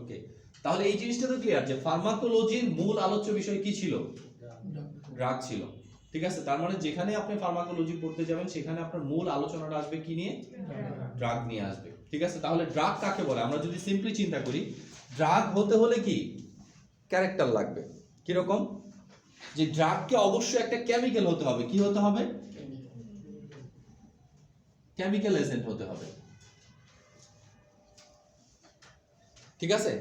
ওকে, তাহলে এই জিনিসটা তো ক্লিয়ার যে ফার্মাকোলজির মূল আলোচ্য বিষয় কি ছিল? ড্রাগ ছিল। ঠিক আছে, তার মানে যেখানে আপনি ফার্মাকোলজি পড়তে যাবেন সেখানে আপনার মূল আলোচনাটা আসবে কি নিয়ে? ড্রাগ নিয়ে আসবে। ঠিক আছে, তাহলে ড্রাগ কাকে বলে? আমরা যদি সিম্পলি চিন্তা করি, ড্রাগ হতে হলে কি ক্যারেক্টার লাগবে। কিরকম? যে ড্রাগকে অবশ্যই একটা কেমিক্যাল হতে হবে। কি হতে হবে? কেমিক্যাল এজেন্ট হতে হবে। ঠিক আছে,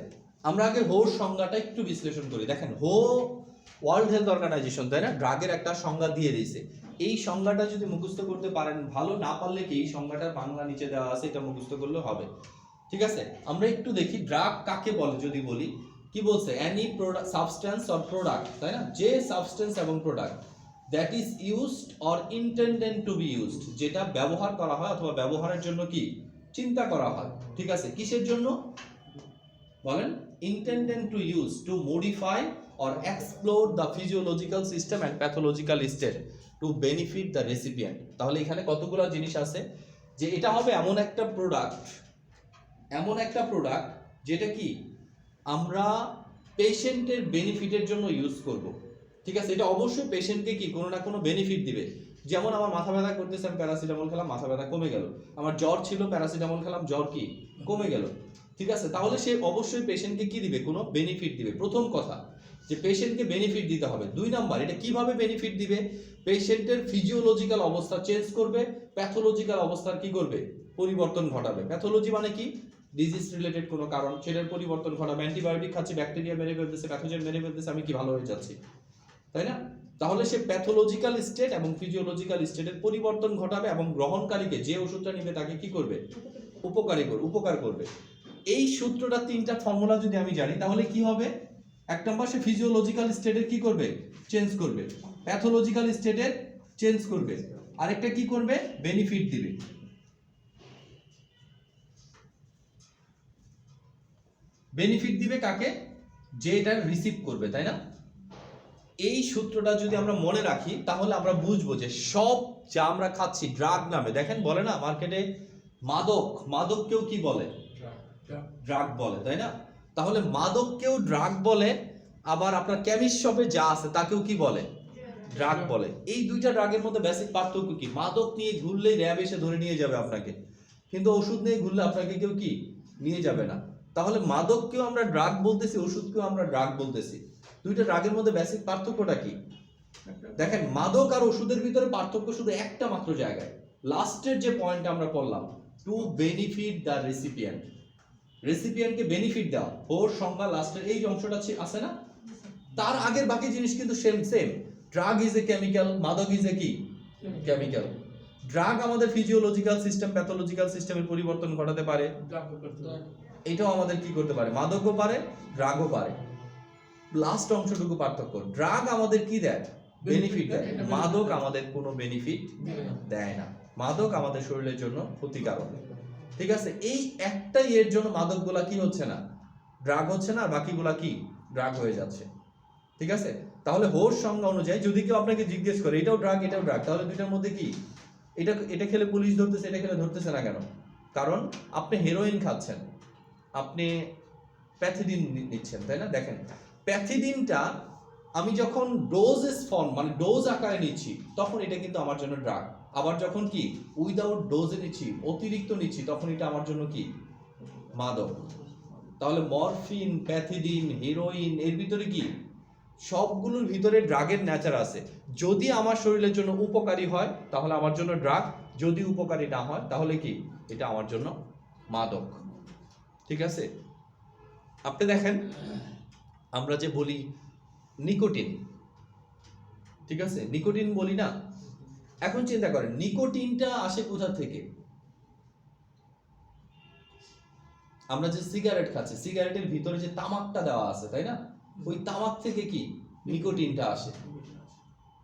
আমরা আগে হোর সংজ্ঞাটা একটু বিশ্লেষণ করি। দেখেন, ওয়ার্ল্ড হেলথ অর্গানাইজেশন, তাই না, ড্রাগের একটা সংজ্ঞা দিয়ে দিয়েছে। এই সংজ্ঞাটা যদি মুখস্থ করতে পারেন ভালো, না পারলে কি এই সংজ্ঞাটার বাংলা নিচে দেওয়া আছে, এটা মুখস্থ করলে হবে। ঠিক আছে, আমরা একটু দেখি ড্রাগ কাকে বলে। যদি বলি, কি বলছে? Any product, substance or product, তাই না, যে সাবস্টেন্স এবং product that is used or intended to be used, যেটা ব্যবহার করা হয় অথবা ব্যবহারের জন্য কি চিন্তা করা হয়। ঠিক আছে, কিসের জন্য বলেন? Intended to use to modify or explore the physiological system and pathological state to benefit the recipient। তাহলে এখানে কতগুলো জিনিস আছে, যে এটা হবে এমন একটা প্রোডাক্ট যেটা কি আমরা পেশেন্টের বেনিফিটের জন্য ইউজ করব। ঠিক আছে, এটা অবশ্যই পেশেন্টকে কি কোনো না কোনো বেনিফিট দিবে। যেমন আমার মাথা ব্যথা করতেছে, আমি প্যারাসিটামল খেলাম, মাথা ব্যথা কমে গেল। আমার জ্বর ছিল, প্যারাসিটামল খেলাম, জ্বর কি কমে গেল। ঠিক আছে, তাহলে সে অবশ্যই পেশেন্টকে কি দিবে? কোনো বেনিফিট দিবে। প্রথম কথা যে পেশেন্টকে বেনিফিট দিতে হবে। 2 নাম্বার, এটা কিভাবে বেনিফিট দিবে? পেশেন্টের ফিজিওলজিক্যাল অবস্থা চেঞ্জ করবে, প্যাথোলজিক্যাল অবস্থার কি করবে? পরিবর্তন ঘটাবে। প্যাথোলজি মানে কি? ডিজিজ রিলেটেড কোনো কারণ, সেটার পরিবর্তন ঘটাবে। অ্যান্টিবায়োটিক খাচ্ছি, ব্যাকটেরিয়া মেরে ফেলতেছে, প্যাথোজেন মেরে ফেলতেছে, আমি কি ভালো হয়ে যাচ্ছি, তাই না? তাহলে সে প্যাথোলজিক্যাল স্টেট এবং ফিজিওলজিক্যাল স্টেটের পরিবর্তন ঘটাবে এবং গ্রহণকারীকে, যে ওষুধটা নেবে তাকে কি করবে? উপকার করবে। এই সূত্রটা 3টা ফর্মুলা যদি আমি জানি, তাহলে কি হবে? 1 নম্বর, সে ফিজিওলজিক্যাল স্টেটের কি করবে? চেঞ্জ করবে। প্যাথোলজিক্যাল স্টেটের চেঞ্জ করবে। আরেকটা কি করবে? বেনিফিট দিবে। বেনিফিট দিবে কাকে? যে এটা রিসিভ করবে, তাই না? এই সূত্রটা যদি আমরা মনে রাখি তাহলে আমরা বুঝবো যে সব যা আমরা খাচ্ছি ড্রাগ নামে। দেখেন, বলে না মার্কেটে মাদককেও কি বলে? ড্রাগ বলে, তাই না? তাহলে মাদককেও ড্রাগ বলে, আবার আপনার কেমিস্ট শপে যা আছে তাকেও কি বলে? ড্রাগ বলে। এই 2টা ড্রাগের মধ্যে বেসিক পার্থক্য কি? মাদক নিয়ে ঘুরলেই র্যাব এসে ধরে নিয়ে যাবে আপনাকে, কিন্তু ওষুধ নিয়ে ঘুরলে আপনাকে কেউ কি নিয়ে যাবে না। তাহলে মাদককেও আমরা ড্রাগ বলতেছি, ওষুধকেও আমরা ড্রাগ বলতেছি। 2টা ড্রাগের মধ্যে বেসিক পার্থক্যটা কি? দেখেন, মাদক আর ওষুধের ভিতরে পার্থক্য শুধু একটা মাত্র জায়গায়। লাস্টের যে পয়েন্ট আমরা পড়লাম, টু বেনিফিট দ্য রেসিপিয়েন্ট, রেসিপিয়েন্টকে বেনিফিট দেওয়া। ওর সংজ্ঞা লাস্টের এই অংশটা আছে না, তার আগের বাকি জিনিস কিন্তু same. Drug is a chemical, মাদক ইজ এ কি কেমিক্যাল। ড্রাগ আমাদের ফিজিওলজিক্যাল সিস্টেম, প্যাথোলজিক্যাল সিস্টেমের পরিবর্তন ঘটাতে পারে, এটাও আমাদের কি করতে পারে? মাদকও পারে, ড্রাগও পারে। লাস্ট অংশটুকু পার্থক্য। ড্রাগ আমাদের কি দেয়? বেনিফিট দেয়। মাদক আমাদের কোনো বেনিফিট দেয় না। মাদক আমাদের শরীরের জন্য ক্ষতিকারক। ঠিক আছে, এই একটাই এর জন্য মাদকগুলা কি হচ্ছে না? ড্রাগ হচ্ছে না, বাকিগুলা কি ড্রাগ হয়ে যাচ্ছে। ঠিক আছে, তাহলে হোর সংজ্ঞা অনুযায়ী যদি কেউ আপনাকে জিজ্ঞেস করে এটাও ড্রাগ এটাও ড্রাগ, তাহলে 2টার মধ্যে কি? এটা খেলে পুলিশ ধরতেছে, এটা খেলে ধরতেছে না কেন? কারণ আপনি হেরোইন খাচ্ছেন, আপনি প্যাথিডিন নিচ্ছেন, তাই না? দেখেন, প্যাথিডিনটা আমি যখন ডোজেস ফর্ম মানে ডোজ আকারে নিচ্ছি তখন এটা কিন্তু আমার জন্য ড্রাগ। আবার যখন কি উইদাউট ডোজে নিচ্ছি, অতিরিক্ত নিচ্ছি, তখন এটা আমার জন্য কি? মাদক। তাহলে মরফিন, প্যাথিডিন, হেরোইন, এর ভিতরে কি সবগুলোর ভিতরে ড্রাগের নেচার আছে। যদি আমার শরীরের জন্য উপকারী হয় তাহলে আমার জন্য ড্রাগ, যদি উপকারী না হয় তাহলে কি এটা আমার জন্য মাদক। ঠিক আছে, আপনি দেখেন আমরা যে বলি নিকোটিন, ঠিক আছে, নিকোটিন বলি না। এখন চিন্তা করেন নিকোটিনটা আসে কোথা থেকে? আমরা যে সিগারেট খাচ্ছি, সিগারেটের ভিতরে যে তামাকটা দেওয়া আছে, তাই না, ওই তামাক থেকে কি নিকোটিনটা আসে,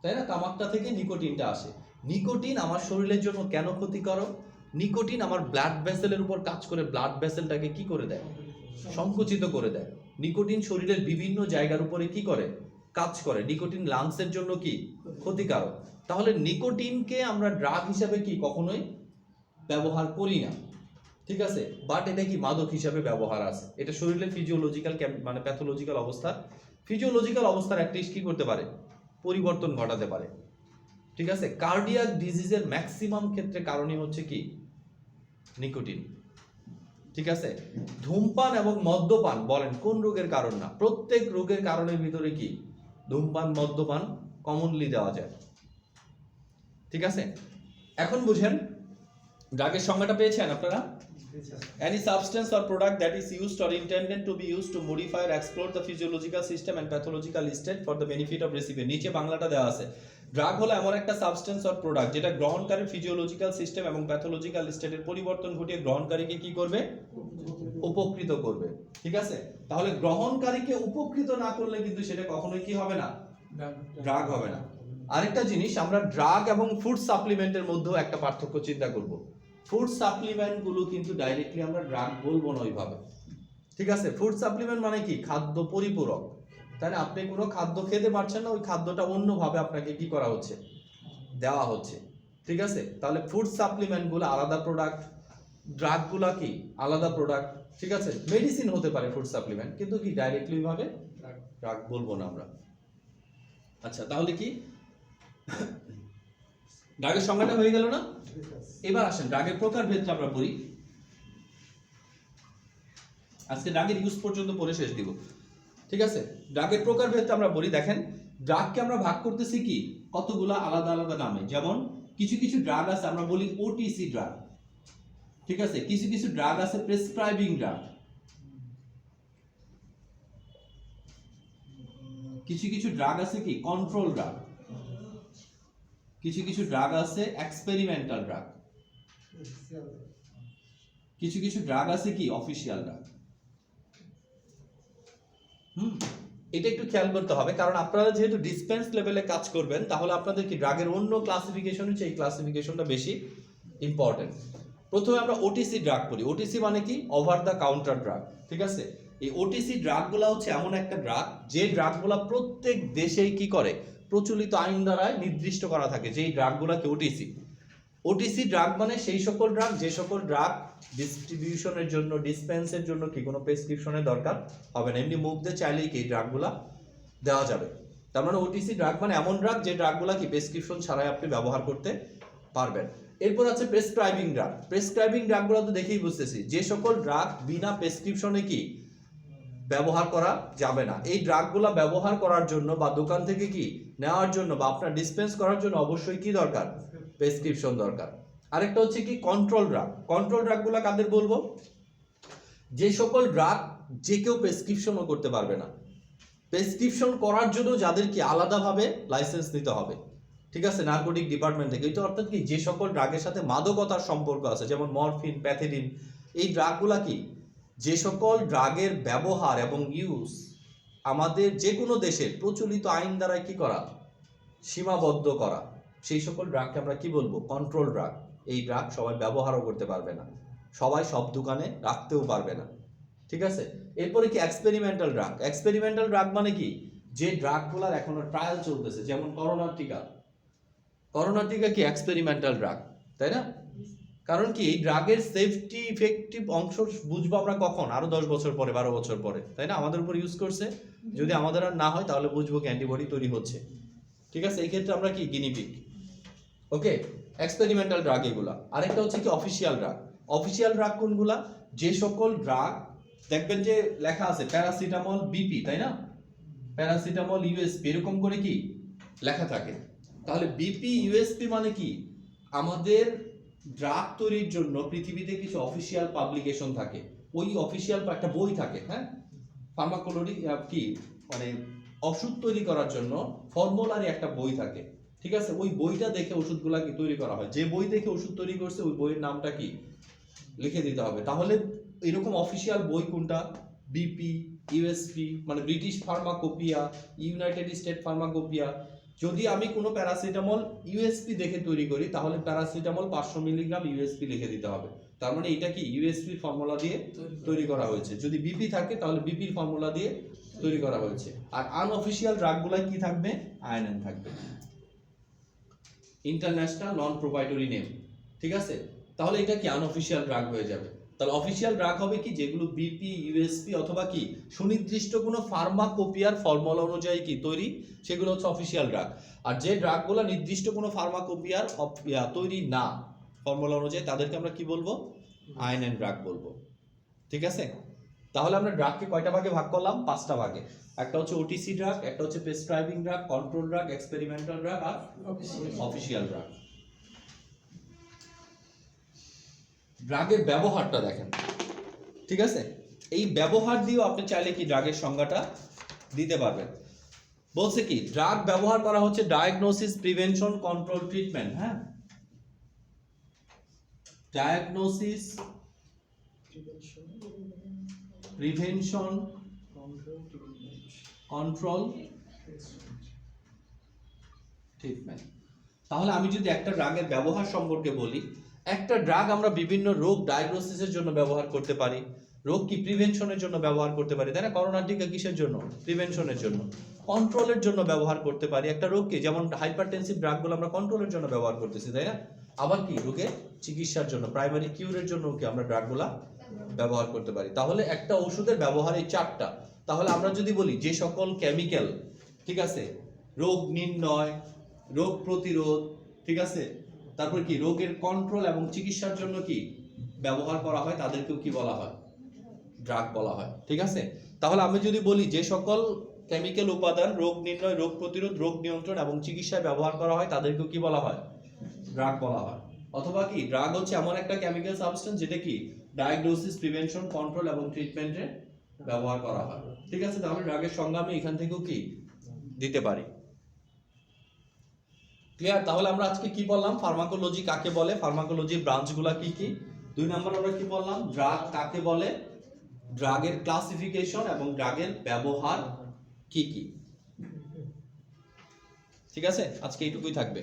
তাই না? তামাকটা থেকে নিকোটিনটা আসে। নিকোটিন আমার শরীরের জন্য কেন ক্ষতিকারক? নিকোটিন আমার ব্লাড ভেসেলের উপর কাজ করে, ব্লাড ভেসেলটাকে কি করে দেয়? সংকুচিত করে দেয়। নিকোটিন শরীরের বিভিন্ন জায়গার উপরে কি করে? কাজ করে। নিকোটিন লাংসের জন্য কি ক্ষতিকারক। তাহলে নিকোটিনকে আমরা ড্রাগ হিসাবে কি কখনোই ব্যবহার করি না। ঠিক আছে, বাট এটা কি মাদক হিসাবে ব্যবহার আছে, এটা শরীরের ফিজিওলজিক্যাল মানে প্যাথোলজিক্যাল অবস্থা, ফিজিওলজিক্যাল অবস্থার একটা কি করতে পারে, পরিবর্তন ঘটাতে পারে। ঠিক আছে, কার্ডিয়াক ডিজিজের ম্যাক্সিমাম ক্ষেত্রে কারণই হচ্ছে কি, নিকোটিন। ঠিক আছে, ধূমপান এবং মদ্যপান বলেন কোন রোগের কারণ না, প্রত্যেক রোগের কারণের ভিতরে কি ধূমপান মদ্যপান কমনলি দেওয়া যায়। ঠিক আছে, এখন বুঝেন ড্রাগের সংজ্ঞাটা পেয়েছেন আপনারা? Any substance or product that is used or intended to be used to modify or explore the physiological system and pathological state for the benefit of recipient. নিচে বাংলাটা দেওয়া আছে। ড্রাগ হলো এমন একটা সাবস্টেন্স অর প্রোডাক্ট যেটা গ্রহণকারীর physiological system এবং pathological স্টেটের পরিবর্তন ঘটিয়ে গ্রহণকারীকে কি করবে, উপকৃত করবে। ঠিক আছে, তাহলে গ্রহণকারীকে উপকৃত না করলে কিন্তু সেটা কখনোই কি হবে না, ড্রাগ হবে না। আরেকটা জিনিস, আমরা ড্রাগ এবং ফুড সাপ্লিমেন্টের মধ্যেও একটা পার্থক্য চিন্তা করব। ফুড সাপ্লিমেন্ট গুলো কিন্তু ডাইরেক্টলি আমরা ড্রাগ বলবো না ওইভাবে। ঠিক আছে, ফুড সাপ্লিমেন্ট মানে কি, খাদ্য পরিপূরক, তাই না? আপনি কোনো খাদ্য খেতে পারছেন না, ওই খাদ্যটা অন্যভাবে আপনাকে কি করা হচ্ছে, দেওয়া হচ্ছে। ঠিক আছে, তাহলে ফুড সাপ্লিমেন্ট গুলো আলাদা প্রোডাক্ট, ড্রাগ গুলা কি আলাদা প্রোডাক্ট। ঠিক আছে, মেডিসিন হতে পারে ফুড সাপ্লিমেন্ট, কিন্তু কি ডাইরেক্টলি ভাবে ড্রাগ বলবো না আমরা। আচ্ছা, তাহলে কি ড্রাগের সংজ্ঞাটা হয়ে গেল না? এবার আসেন ড্রাগের প্রকারভেদটা আমরা পড়ি। আজকে ড্রাগের ইউজ পর্যন্ত পড়ে শেষ দিব। ঠিক আছে, ড্রাগের প্রকারভেদটা আমরা পড়ি। দেখেন, ড্রাগকে আমরা ভাগ করতেছি কি কতগুলা আলাদা আলাদা নামে। যেমন কিছু কিছু ড্রাগ আছে আমরা বলি ওটিসি ড্রাগ। ঠিক আছে, কিছু কিছু ড্রাগ আছে প্রেসক্রাইবিং ড্রাগ, কিছু কিছু ড্রাগ আছে কি কন্ট্রোল ড্রাগ, কিছু কিছু ড্রাগ আছে এক্সপেরিমেন্টাল ড্রাগ, কিছু কিছু ড্রাগ আছে কি অফিশিয়াল ড্রাগ। এটা একটু খেয়াল করতে হবে, কারণ আপনারা যেহেতু ডিসপেন্স লেভেলে কাজ করবেন, তাহলে আপনাদের কি ড্রাগের অন্য ক্লাসিফিকেশন হচ্ছে এই ক্লাসিফিকেশনটা বেশি ইম্পর্টেন্ট। প্রথমে আমরা ওটিসি ড্রাগ পড়ি। ওটিসি মানে কি, ওভার দ্য কাউন্টার ড্রাগ। ঠিক আছে, এই ওটিসি ড্রাগগুলো হচ্ছে এমন একটা ড্রাগ যে ড্রাগগুলো প্রত্যেক দেশেই কি করে, প্রচলিত আইন দ্বারা নির্দিষ্ট করা থাকে যে এই ড্রাগগুলোকে ওটিসি। ওটিসি ড্রাগ মানে সেই সকল ড্রাগ যে সকল ড্রাগ ডিস্ট্রিবিউশনের জন্য, ডিসপেন্সের জন্য কি কোনো প্রেসক্রিপশনের দরকার হবে না, এমনি মুখ দিয়ে চাইলেই কি এই ড্রাগগুলা দেওয়া যাবে। তার মানে ওটিসি ড্রাগ মানে এমন ড্রাগ যে ড্রাগগুলা কি প্রেসক্রিপশন ছাড়াই আপনি ব্যবহার করতে পারবেন। এরপর আছে প্রেসক্রাইবিং ড্রাগ। প্রেসক্রাইবিং ড্রাগগুলো তো দেখেই বুঝতেছি যে সকল ড্রাগ বিনা প্রেসক্রিপশনে কি ব্যবহার করা যাবে না। এই ড্রাগগুলা ব্যবহার করার জন্য বা দোকান থেকে কি নেওয়ার জন্য বা আপনার ডিসপেন্স করার জন্য অবশ্যই কি দরকার, প্রেসক্রিপশন দরকার। আরেকটা হচ্ছে কি কন্ট্রোল ড্রাগ। কন্ট্রোল ড্রাগগুলো কাদের বলবো, যে সকল ড্রাগ যে কেউ প্রেসক্রিপশনও করতে পারবে না, প্রেসক্রিপশন করার জন্য যাদের কি আলাদাভাবে লাইসেন্স নিতে হবে। ঠিক আছে, নার্কোটিক ডিপার্টমেন্ট থেকে। এটা অর্থাৎ কি যে সকল ড্রাগের সাথে মাদকতার সম্পর্ক আছে, যেমন মরফিন, প্যাথেডিন, এই ড্রাগগুলা কি, যে সকল ড্রাগের ব্যবহার এবং ইউজ আমাদের যে কোনো দেশের প্রচলিত আইন দ্বারা কি করা, সীমাবদ্ধ করা, সেই সকল ড্রাগকে আমরা কি বলবো, কন্ট্রোল ড্রাগ। এই ড্রাগ সবাই ব্যবহারও করতে পারবে না, সবাই সব দোকানে রাখতেও পারবে না। ঠিক আছে, এরপরে কি এক্সপেরিমেন্টাল ড্রাগ। এক্সপেরিমেন্টাল ড্রাগ মানে কি, যে ড্রাগগুলোর এখনো ট্রায়াল চলতেছে, যেমন করোনার টিকা। করোনার টিকা কি এক্সপেরিমেন্টাল ড্রাগ, তাই না? কারণ কি এই ড্রাগের সেফটি ইফেক্টিভ অংশ বুঝবো আমরা কখন, আরো 10 বছর পরে, 12 বছর পরে, তাই না? আমাদের উপর ইউজ করছে, যদি আমাদের আর না হয় তাহলে বুঝবো কি অ্যান্টিবডি তৈরি হচ্ছে। ঠিক আছে, এই ক্ষেত্রে আমরা কি গিনিপিগ। ওকে, এক্সপেরিমেন্টাল ড্রাগ এগুলা। আরেকটা হচ্ছে কি অফিশিয়াল ড্রাগ। অফিশিয়াল ড্রাগ কোনগুলা, যে সকল ড্রাগ দেখবেন যে লেখা আছে প্যারাসিটামল বিপি, তাই না? প্যারাসিটামল ইউএসপি এরকম করে কি লেখা থাকে। তাহলে বিপি ইউএসপি মানে কি, আমাদের ড্রাগ তৈরির জন্য পৃথিবীতে কিছু অফিশিয়াল পাবলিকেশন থাকে, ওই অফিশিয়াল একটা বই থাকে, হ্যাঁ, ফার্মাকোলজি কি মানে ওষুধ তৈরি করার জন্য ফর্মুলারি একটা বই থাকে। ঠিক আছে, ওই বইটা দেখে ওষুধগুলা কি তৈরি করা হয়, যে বই দেখে ওষুধ তৈরি করছে ওই বইয়ের নামটা কি লিখে দিতে হবে। তাহলে এরকম অফিশিয়াল বই কোনটা, বিপি ইউএসপি মানে British pharmacopoeia, United state pharmacopoeia. যদি আমি কোনো প্যারাসিটামল ইউএসপি দেখে তৈরি করি, তাহলে প্যারাসিটামল 500 মিলিগ্রাম ইউএসপি লিখে দিতে হবে। তার মানে এটা কি ইউএসপি ফর্মুলা দিয়ে তৈরি করা হয়েছে। যদি বিপি থাকে তাহলে বিপির ফর্মুলা দিয়ে তৈরি করা হয়েছে। আর আনঅফিশিয়াল ড্রাগগুলাই কি থাকবে, আইএনএন থাকবে, ইন্টারন্যাশনাল নন প্রোপ্রাইটরি নেম। ঠিক আছে, তাহলে এটা কি আনঅফিশিয়াল ড্রাগ হয়ে যাবে। তাহলে অফিসিয়াল ড্রাগ হবে কি, যেগুলো বিপি, ইউএসপি অথবা কি সুনির্দিষ্ট কোনো ফার্মাকোপিয়ার ফর্মুলা অনুযায়ী কি তৈরি, সেগুলো হচ্ছে অফিসিয়াল ড্রাগ। আর যে ড্রাগগুলো নির্দিষ্ট কোনো ফার্মাকোপিয়ার তৈরি না ফর্মুলা অনুযায়ী, তাদেরকে আমরা কি বলবো, আইএনএন ড্রাগ বলবো। ঠিক আছে, তাহলে আমরা ড্রাগকে কয়টা ভাগে ভাগ করলাম, 5টা ভাগে। একটা হচ্ছে ওটিসি ড্রাগ, একটা হচ্ছে prescribing drug, control drug, experimental drug আর অফিসিয়াল ড্রাগ। ড্রাগের ব্যবহারটা দেখেন, ঠিক আছে, এই ব্যবহার দিয়েও আপনি চাইলে কি ড্রাগের সংজ্ঞাটা দিতে পারবেন। বলছে কি, ড্রাগ ব্যবহার করা হচ্ছে ডায়াগনোসিস, প্রিভেনশন, কন্ট্রোল, ট্রিটমেন্ট। হ্যাঁ, ডায়াগনোসিস, প্রিভেনশন, কন্ট্রোল, ট্রিটমেন্ট। তাহলে আমি যদি একটা ড্রাগের ব্যবহার সম্পর্কে বলি, একটা ড্রাগ আমরা বিভিন্ন রোগ ডায়াগনোসিসের জন্য ব্যবহার করতে পারি, রোগ কি প্রিভেনশনের জন্য ব্যবহার করতে পারি, তাই না? করোনার টিকা কিসের জন্য, প্রিভেনশনের জন্য। কন্ট্রোলের জন্য ব্যবহার করতে পারি একটা রোগকে, যেমন হাইপারটেনসিভ ড্রাগগুলো আমরা কন্ট্রোলের জন্য ব্যবহার করতেছি, তাই না? আবার কি রোগের চিকিৎসার জন্য, প্রাইমারি কিউরের জন্য কি আমরা ড্রাগগুলা ব্যবহার করতে পারি। তাহলে একটা ওষুধের ব্যবহার এই 4টা। তাহলে আমরা যদি বলি যে সকল কেমিক্যাল, ঠিক আছে, রোগ নির্ণয়, রোগ প্রতিরোধ, ঠিক আছে, তারপর কি রোগের কন্ট্রোল এবং চিকিৎসার জন্য কি ব্যবহার করা হয়, তাদেরকেও কি বলা হয়, ড্রাগ বলা হয়। ঠিক আছে, তাহলে আমি যদি বলি যে সকল কেমিক্যাল উপাদান রোগ নির্ণয়, রোগ প্রতিরোধ, রোগ নিয়ন্ত্রণ এবং চিকিৎসায় ব্যবহার করা হয়, তাদেরকেও কি বলা হয়, ড্রাগ বলা হয়। অথবা কি ড্রাগ হচ্ছে এমন একটা কেমিক্যাল সাবস্টেন্স যেটা কি ডায়াগনোসিস, প্রিভেনশন, কন্ট্রোল এবং ট্রিটমেন্টে ব্যবহার করা হয়। ঠিক আছে, তাহলে ড্রাগের সংজ্ঞা আমি এখান থেকেও কি দিতে পারি। ক্লিয়ার? তাহলে আমরা আজকে কি বললাম, ফার্মাকোলজি কাকে বলে, ফার্মাকোলজির ব্রাঞ্চগুলো কি কি। 2 নম্বর আমরা কি বললাম, ড্রাগ কাকে বলে, ড্রাগের ক্লাসিফিকেশন এবং ড্রাগের ব্যবহার কি কি। ঠিক আছে, আজকে এইটুকুই থাকবে।